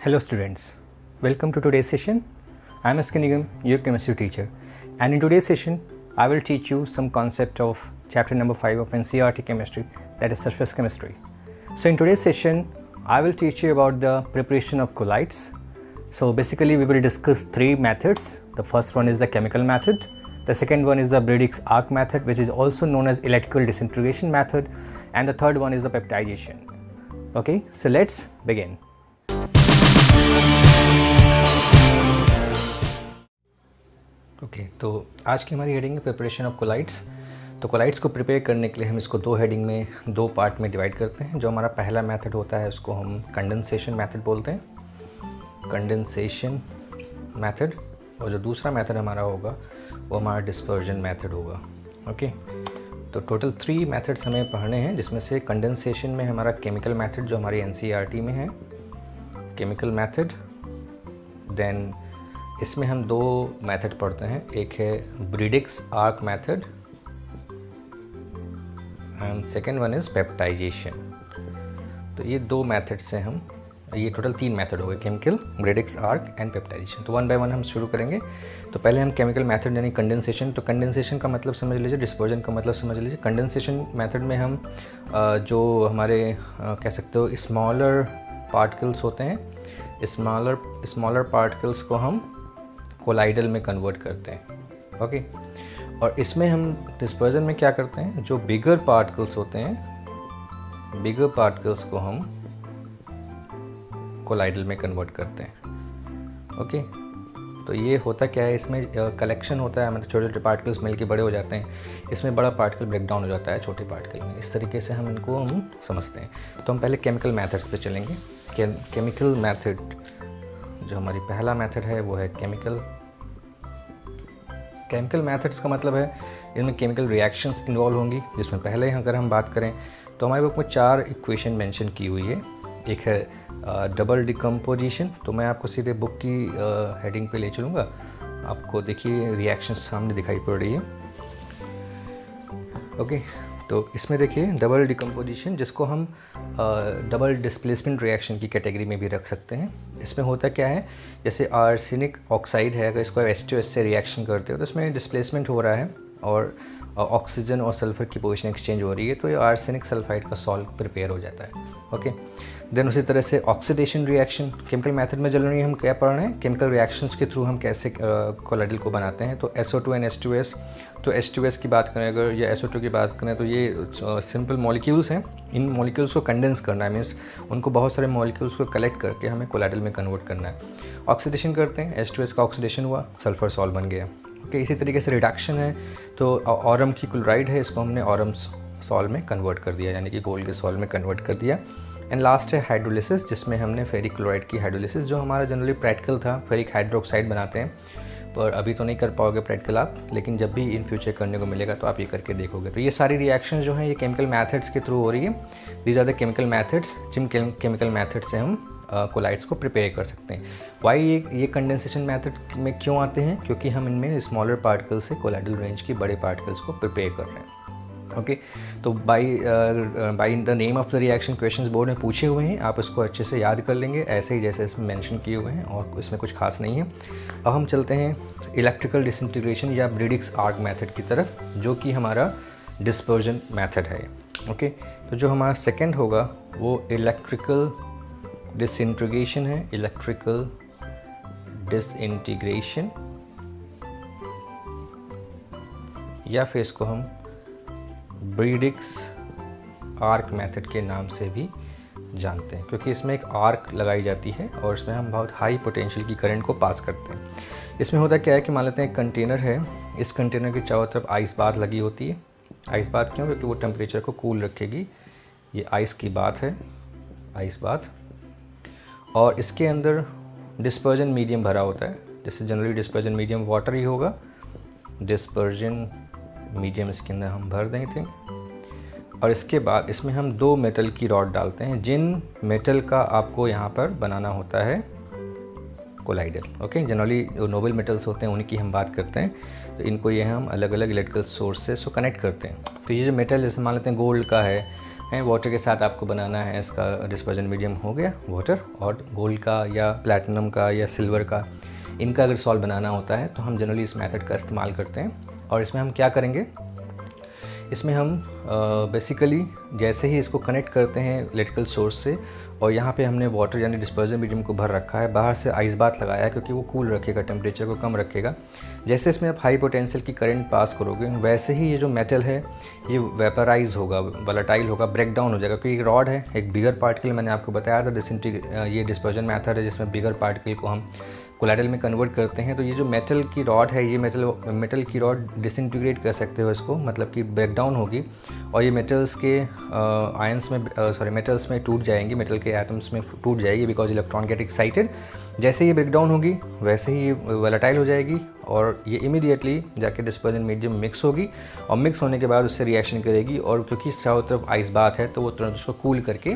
Hello students, welcome to today's session. I am S.K. Nigam, your chemistry teacher, and in today's session I will teach you some concept of chapter number 5 of NCERT chemistry, that is surface chemistry. So in today's session I will teach you about the preparation of colloids. So basically we will discuss three methods. The first one is the chemical method, the second one is the Briggs arc method, which is also known as electrical disintegration method, and the third one is the peptidization. Okay, so let's begin. तो आज की हमारी heading है preparation of colloids. तो collides को prepare करने के लिए हम इसको दो हेडिंग में, दो पार्ट में डिवाइड करते हैं। जो हमारा पहला मेथड होता है उसको हम कंडेंसेशन मेथड बोलते हैं, कंडेंसेशन मेथड, और जो दूसरा मेथड हमारा होगा वो हमारा डिस्पर्जन मेथड होगा। ओके, तो टोटल 3 मेथड्स हमें पढ़ने हैं, जिसमें से कंडेंसेशन में हमारा केमिकल मेथड जो हमारी NCERT में है, केमिकल मेथड। देन इसमें हम दो मेथड पढ़ते हैं, एक है Briggs arc method and second one is peptization. तो ये दो मेथड से हम, ये टोटल 3 मेथड हो गए, chemical, Briggs arc and peptization. तो वन बाय वन हम शुरू करेंगे। तो पहले हम केमिकल मेथड यानी कंडेंसेशन। तो कंडेंसेशन का मतलब समझ लीजिए, डिस्पर्जन का मतलब समझ लीजिए। कंडेंसेशन मेथड में हम जो हमारे कह सकते हो स्मॉलर पार्टिकल्स होते हैं, स्मॉलर पार्टिकल्स को हम कोलाइडल में कन्वर्ट करते हैं। ओके, और इसमें हम डिस्पर्जन में क्या करते हैं, जो बिगर पार्टिकल्स होते हैं, बिगर पार्टिकल्स को हम कोलाइडल में कन्वर्ट करते हैं। ओके, तो ये होता क्या है, इसमें कलेक्शन होता है, मतलब छोटे छोटे पार्टिकल्स मिलके बड़े हो जाते हैं, इसमें बड़ा पार्टिकल ब्रेक डाउन हो जाता है छोटे पार्टिकल में। इस तरीके से हम इनको समझते हैं। तो हम पहले केमिकल मेथड्स पे चलेंगे। केमिकल मेथड, जो हमारी पहला मेथड है वो है केमिकल मेथड्स का मतलब है इनमें केमिकल रिएक्शंस इन्वॉल्व होंगी, जिसमें पहले अगर हम बात करें तो हमारे बुक में 4 इक्वेशन मेंशन की हुई है। एक है डबल डिकम्पोजिशन, तो मैं आपको सीधे बुक की हेडिंग पे ले चलूँगा। आपको देखिए रिएक्शंस सामने दिखाई पड़ रही है। ओके, तो इसमें देखिए डबल डिकम्पोजिशन, जिसको हम डबल डिस्प्लेसमेंट रिएक्शन की कैटेगरी में भी रख सकते हैं। इसमें होता क्या है, जैसे आर्सेनिक ऑक्साइड है, अगर इसको H2S से रिएक्शन करते हो तो इसमें डिस्प्लेसमेंट हो रहा है और ऑक्सीजन और सल्फ़र की पोजीशन एक्सचेंज हो रही है, तो ये आर्सेनिक सल्फाइड का सॉल्ट प्रिपेयर हो जाता है। ओके, देन उसी तरह से ऑक्सीडेशन रिएक्शन केमिकल मेथड में जनरली हम क्या पढ़ रहे हैं, केमिकल रिएक्शंस के थ्रू हम कैसे कोलाइडल को बनाते हैं। तो SO2 एंड H2S, तो H2S की बात करें अगर या SO2 की बात करें तो ये सिंपल मॉलिक्यूल्स हैं। इन मॉलिक्यूल्स को कंडेंस करना है, मीन्स उनको बहुत सारे मॉलिक्यूल्स को कलेक्ट करके हमें कोलाइडल में कन्वर्ट करना है। ऑक्सीडेशन करते हैं, H2S का ऑक्सीडेशन हुआ, सल्फर सॉल्ट बन गया। ओके, इसी तरीके से रिडक्शन है, तो ऑरम की क्लोराइड है, इसको हमने ऑरम सॉल्ट में कन्वर्ट कर दिया, यानी कि गोल्ड के सॉल्ट में कन्वर्ट कर दिया। एंड लास्ट है हाइड्रोलिसिस, जिसमें हमने फेरिक क्लोराइड की हाइड्रोलिसिस, जो हमारा जनरली प्रैक्टिकल था, फेरिक हाइड्रोक्साइड बनाते हैं, पर अभी तो नहीं कर पाओगे प्रैक्टिकल आप, लेकिन जब भी इन फ्यूचर करने को मिलेगा तो आप ये करके देखोगे। तो ये सारी रिएक्शन जो हैं ये केमिकल मैथड्स के थ्रू हो रही है। These are the chemical methods, जिन केमिकल मैथड से हम कोलाइड्स को प्रिपेयर कर सकते हैं। वाई ये कंडेंसेशन मैथड में क्यों आते हैं, क्योंकि हम इनमें स्मॉलर पार्टिकल से कोलाइडल रेंज की बड़े पार्टिकल्स को प्रिपेयर कर रहे हैं। ओके, तो by the name of the reaction questions board में पूछे हुए हैं, आप इसको अच्छे से याद कर लेंगे, ऐसे ही जैसे इसमें मेंशन किए हुए हैं, और इसमें कुछ खास नहीं है। अब हम चलते हैं इलेक्ट्रिकल डिसइंटीग्रेशन या ब्रिग्स आर्क मेथड की तरफ, जो कि हमारा डिस्पर्जन मेथड है। ओके, तो जो हमारा सेकेंड होगा वो इलेक्ट्रिकल डिसइंटीग्रेशन है, इलेक्ट्रिकल डिसइंटीग्रेशन, या फिर इसको हम ब्रिग्स आर्क मेथड के नाम से भी जानते हैं, क्योंकि इसमें एक आर्क लगाई जाती है और इसमें हम बहुत हाई पोटेंशियल की करंट को पास करते हैं। इसमें होता क्या है कि मान लेते हैं एक कंटेनर है, इस कंटेनर के चारों तरफ आइस बात लगी होती है। आइस बात क्यों, क्योंकि वो टेम्परेचर को कूल रखेगी। ये आइस की बात है, आइस बात, और इसके अंदर डिस्पर्जन मीडियम भरा होता है, जैसे जनरली डिस्पर्जन मीडियम वाटर ही होगा। डिस्पर्जन मीडियम इसके अंदर हम भर देंगे, और इसके बाद इसमें हम 2 मेटल की रॉड डालते हैं, जिन मेटल का आपको यहाँ पर बनाना होता है कोलाइडल। ओके, जनरली जो नोबल मेटल्स होते हैं उन्हीं की हम बात करते हैं, तो इनको ये हम अलग अलग इलेक्ट्रिकल सोर्स से कनेक्ट करते हैं। तो ये जो मेटल जैसे मान लेते हैं गोल्ड का है, हैं। वाटर के साथ आपको बनाना है, इसका डिस्पर्जन मीडियम हो गया वाटर, और गोल्ड का या प्लैटिनम का या सिल्वर का, इनका अगर सॉल्ट बनाना होता है तो हम जनरली इस मेथड का इस्तेमाल करते हैं। और इसमें हम क्या करेंगे, इसमें हम बेसिकली जैसे ही इसको कनेक्ट करते हैं इलेक्ट्रिकल सोर्स से, और यहाँ पे हमने वाटर यानी डिस्पर्जन मीडियम को भर रखा है, बाहर से आइस बात लगाया है क्योंकि वो कूल रखेगा, टेम्परेचर को कम रखेगा। जैसे इसमें आप हाई पोटेंशियल की करंट पास करोगे, वैसे ही ये जो मेटल है ये वेपराइज होगा, वोलेटाइल होगा, ब्रेक डाउन हो जाएगा। क्योंकि एक रॉड है, एक बिगर पार्टिकल मैंने आपको बताया था, ये डिस्पर्जन मेथड है जिसमें बिगर पार्टिकल को हम कोलाइडल में कन्वर्ट करते हैं। तो ये जो मेटल की रॉड है, ये मेटल की रॉड डिसइंटीग्रेट कर सकते हो इसको, मतलब कि ब्रेक डाउन होगी और ये मेटल्स के मेटल्स में टूट जाएंगी, मेटल के एटम्स में टूट जाएगी, बिकॉज इलेक्ट्रॉन गेट एक्साइटेड। जैसे ये ब्रेक डाउन होगी वैसे ही ये वोलेटाइल हो जाएगी और ये इमीडिएटली जाके डिस्पर्जन मीडियम मिक्स होगी, और मिक्स होने के बाद उससे रिएक्शन करेगी, और क्योंकि चारों तरफ आइस बात है तो वो तुरंत उसको कूल करके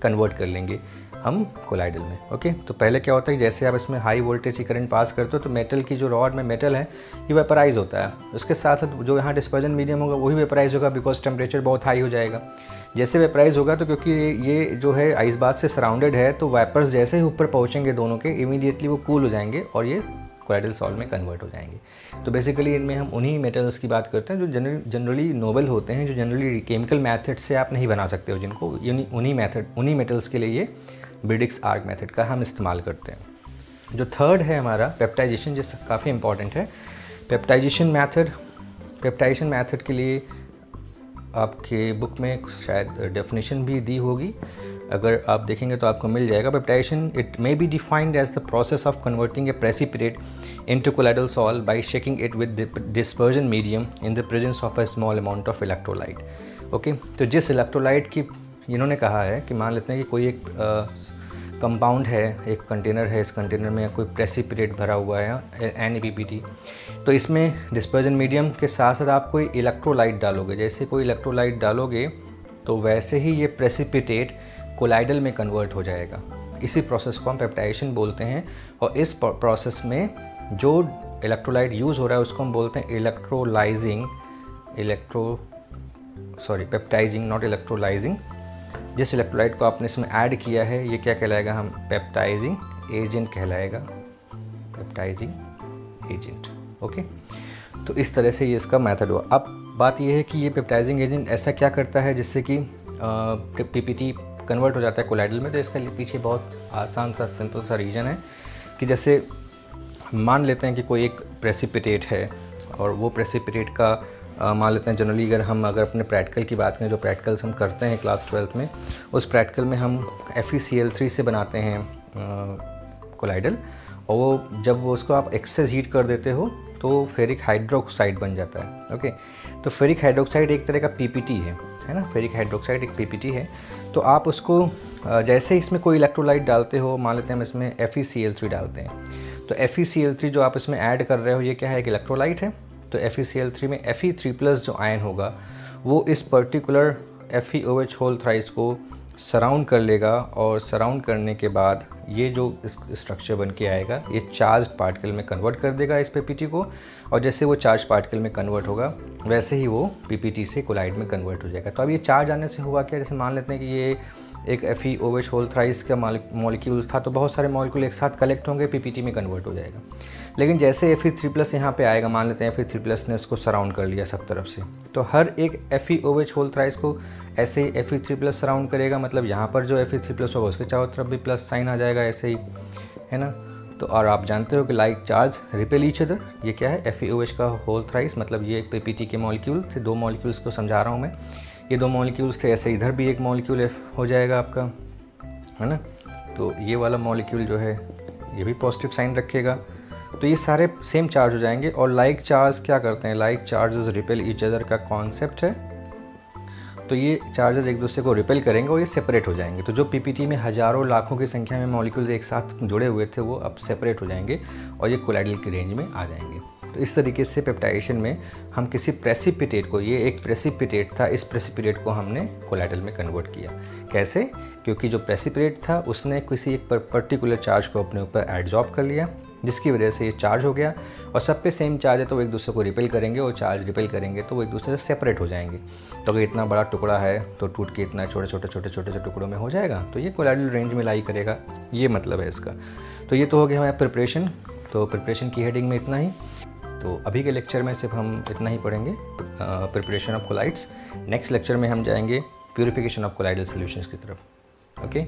कन्वर्ट कर लेंगे हम कोलाइडल में। ओके, तो पहले क्या होता है, जैसे आप इसमें हाई वोल्टेज की करंट पास करते हो तो मेटल की जो रॉड में मेटल है ये वेपराइज होता है, उसके साथ साथ जो यहाँ डिस्पर्जन मीडियम होगा वही वेपराइज होगा, बिकॉज टेम्परेचर बहुत हाई हो जाएगा। जैसे वेपराइज होगा तो क्योंकि ये जो है आइस बात से सराउंडेड है, तो वेपर्स जैसे ही ऊपर पहुँचेंगे दोनों के, इमीडिएटली वो कूल हो जाएंगे और ये कोलाइडल सॉल्ट में कन्वर्ट हो जाएंगे। तो बेसिकली इनमें हम उन्हीं मेटल्स की बात करते हैं जो जनरली नोबल होते हैं, जो जनरली केमिकल मैथड से आप नहीं बना सकते हो, जिनको उन्हीं मेटल्स के लिए ये ब्रिडिक्स आर्क मेथड का हम इस्तेमाल करते हैं। जो थर्ड है हमारा पेप्टाइजेशन, जिससे काफ़ी इंपॉर्टेंट है पेप्टाइजेशन मेथड के लिए आपके बुक में शायद डेफिनेशन भी दी होगी, अगर आप देखेंगे तो आपको मिल जाएगा। Peptization it may be defined as the process of converting a precipitate into colloidal salt by shaking it with dispersion medium in the presence of a small amount of electrolyte. Okay, तो जिस electrolyte की इन्होंने कहा है कि मान लेते हैं कि कोई एक कंपाउंड है, एक कंटेनर है, इस कंटेनर में कोई प्रेसिपिटेट भरा हुआ है NaPPT, तो इसमें डिस्पर्जन मीडियम के साथ साथ आप कोई इलेक्ट्रोलाइट डालोगे। जैसे कोई इलेक्ट्रोलाइट डालोगे तो वैसे ही ये प्रेसिपिटेट कोलाइडल में कन्वर्ट हो जाएगा। इसी प्रोसेस को हम पेप्टाइजेशन बोलते हैं, और इस प्रोसेस में जो इलेक्ट्रोलाइट यूज़ हो रहा है उसको हम बोलते हैं पेप्टाइजिंग, नॉट इलेक्ट्रोलाइजिंग। जिस इलेक्ट्रोलाइट को आपने इसमें ऐड किया है ये क्या कहलाएगा, हम पेप्टाइजिंग एजेंट कहलाएगा, पेप्टाइजिंग एजेंट। ओके, तो इस तरह से ये इसका मेथड हुआ। अब बात ये है कि ये पेप्टाइजिंग एजेंट ऐसा क्या करता है जिससे कि PPT कन्वर्ट हो जाता है कोलाइडल में। तो इसका पीछे बहुत आसान सा सिंपल सा रीज़न है कि जैसे मान लेते हैं कि कोई एक प्रेसिपिटेट है, और वो प्रेसिपिटेट का मान लेते हैं जनरली अगर अपने प्रैक्टिकल की बात करें, जो प्रैक्टिकल्स हम करते हैं क्लास 12th में, उस प्रैक्टिकल में हम FeCl3 से बनाते हैं कोलाइडल, और वो जब वो उसको आप एक्सेस हीट कर देते हो तो फेरिक हाइड्रोक्साइड बन जाता है। ओके, तो फेरिक हाइड्रोक्साइड एक तरह का PPT है ना, फेरिक हाइड्रोक्साइड एक PPT है। तो आप उसको जैसे इसमें कोई इलेक्ट्रोलाइट डालते हो, मान लेते हैं हम इसमें FeCl3 डालते हैं, तो FeCl3 जो आप इसमें ऐड कर रहे हो ये क्या है, एक इलेक्ट्रोलाइट है। तो FeCl3 में Fe3+ जो आयन होगा वो इस पर्टिकुलर FeOH होल थ्राइस को सराउंड कर लेगा, और सराउंड करने के बाद ये जो स्ट्रक्चर बन के आएगा ये चार्ज पार्टिकल में कन्वर्ट कर देगा इस PPT को, और जैसे वो चार्ज पार्टिकल में कन्वर्ट होगा वैसे ही वो PPT से कोलाइड में कन्वर्ट हो जाएगा। तो अब ये चार्ज आने से हुआ क्या, जैसे मान लेते हैं कि ये एक FeOH होल थ्राइस का मॉलिक्यूल था, तो बहुत सारे मॉलिक्यूल एक साथ कलेक्ट होंगे, PPT में कन्वर्ट हो जाएगा। लेकिन जैसे Fe3+ यहाँ पे आएगा, मान लेते हैं Fe3+ ने इसको सराउंड कर लिया सब तरफ से, तो हर एक FeOH होल थ्राइस को ऐसे ही Fe3+ सराउंड करेगा, मतलब यहाँ पर जो Fe3+ होगा उसके चारों तरफ भी प्लस साइन आ जाएगा ऐसे ही, है ना। तो और आप जानते हो कि like charge repel each other, ये क्या है, FeOH का होल थ्राइस, मतलब ये PPT के मॉलिक्यूल थे, दो मॉलिक्यूल्स को समझा रहा हूँ मैं, ये दो मॉलिक्यूल्स थे, ऐसे इधर भी एक मॉलिक्यूल हो जाएगा आपका, है ना। तो ये वाला मॉलिक्यूल जो है ये भी पॉजिटिव साइन रखेगा, तो ये सारे सेम चार्ज हो जाएंगे। और लाइक चार्ज क्या करते हैं, like charges repel each other का कॉन्सेप्ट है, तो ये चार्जेस एक दूसरे को रिपेल करेंगे और ये सेपरेट हो जाएंगे। तो जो PPT में हज़ारों लाखों की संख्या में मॉलिक्यूल्स एक साथ जुड़े हुए थे वो अब सेपरेट हो जाएंगे और ये कोलाइडल की रेंज में आ जाएंगे। तो इस तरीके से पेप्टाइजेशन में हम किसी प्रेसिपिटेट को, ये एक प्रेसिपिटेट था, इस प्रेसिपिटेट को हमने कोलाइडल में कन्वर्ट किया। कैसे? क्योंकि जो प्रेसिपिटेट था उसने किसी एक पर्टिकुलर चार्ज को अपने ऊपर एडजॉर्ब कर लिया, जिसकी वजह से ये चार्ज हो गया, और सब पे सेम चार्ज है तो वो एक दूसरे को रिपेल करेंगे, और चार्ज रिपेल करेंगे तो वो एक दूसरे से सेपरेट हो जाएंगे। तो अगर इतना बड़ा टुकड़ा है तो टूट के इतना छोटे छोटे टुकड़ों में हो जाएगा, तो ये कोलाइडल रेंज में लाई करेगा, ये मतलब है इसका। तो ये तो हो गया हमारा प्रिपरेशन। तो प्रिपरेशन की हेडिंग में इतना ही। तो अभी के लेक्चर में सिर्फ हम इतना ही पढ़ेंगे, preparation of colloids. Next lecture में हम जाएंगे प्यूरिफिकेशन ऑफ कोलाइडल सॉल्यूशंस की तरफ। ओके।